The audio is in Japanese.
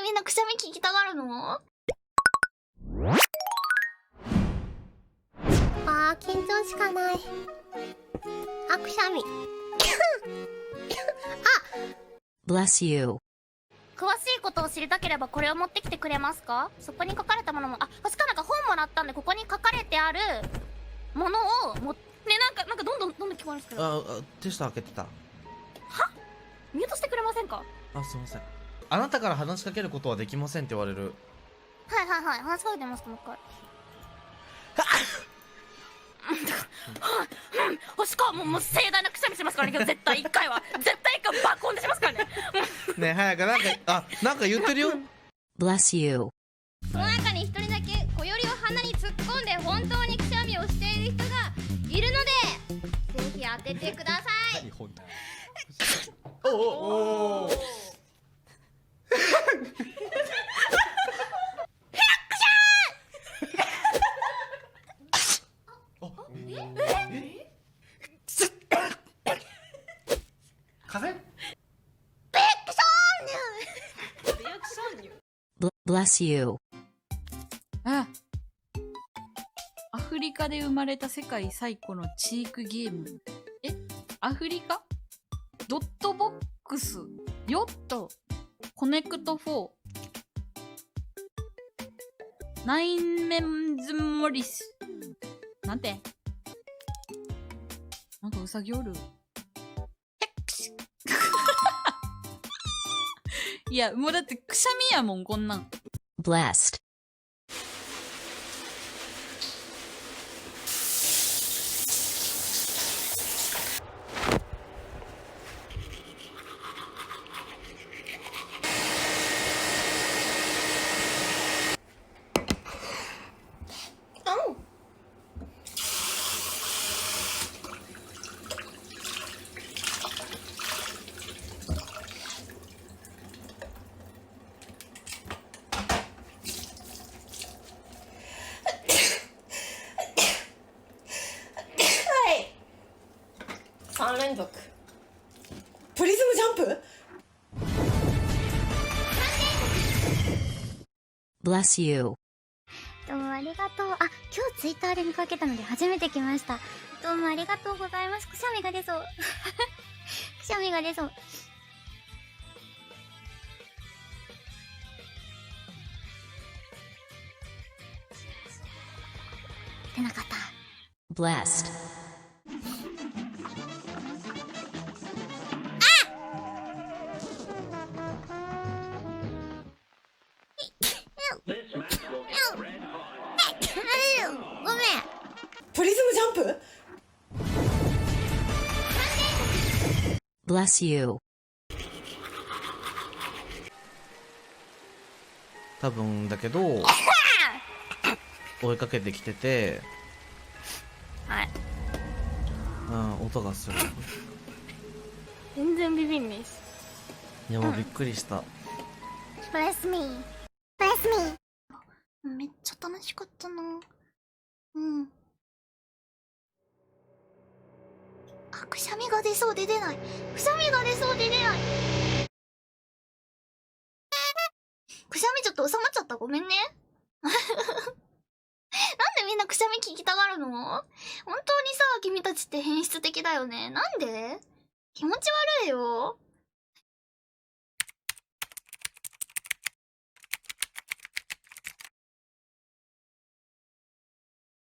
みんなくしゃみ聞きたがるの？あー、緊張しかない。あ、くしゃみ。Bless you. 詳しいことを知りたければこれを持ってきてくれますか？そこに書かれたものも、しかもなんか本もらったんで、ここに書かれてあるものをなんかどんどん聞こえるんですけど。テスト開けてた。ミュートしてくれませんか？すいません。あなたから話しかけることはできませんって言われる。はい話しかけてますか？もう一回。しかももう盛大なくしゃみしますからね、今日絶対一回爆音でしますからね。ねえ、早くなんか言ってるよ。Bless you. その中に一人だけ小よりを鼻に突っ込んで本当にくしゃみをしている人がいるので、ぜひ当ててください。おお。風邪Bless you. アフリカで生まれた世界最古のチークゲーム。アフリカ？ドットボックス、ヨット、コネクト4、ナインメンズモリス。なんて？なんかウサギおる。いや、もうだってくしゃみやもん、こんなん。Blessed. 3連続プリズムジャンプ。Bless you. どうもありがとう。今日ツイッターで見かけたので初めて来ました。どうもありがとうございます。くしゃみが出そう。くしゃみが出そう。出なかった。Blessed. ごめん。プリズムジャンプ。Bless you. 多分だけど追いかけてきてて、はい。音がする。全然ビビんねえし。いやもうびっくりした。Bless me. Bless me. めっちゃ楽しかったな。くしゃみが出そうで出ない。くしゃみが出そうで出ない。くしゃみちょっと収まっちゃった。ごめんね。なんでみんなくしゃみ聞きたがるの？本当にさ、君たちって変質的だよね。なんで？気持ち悪いよ。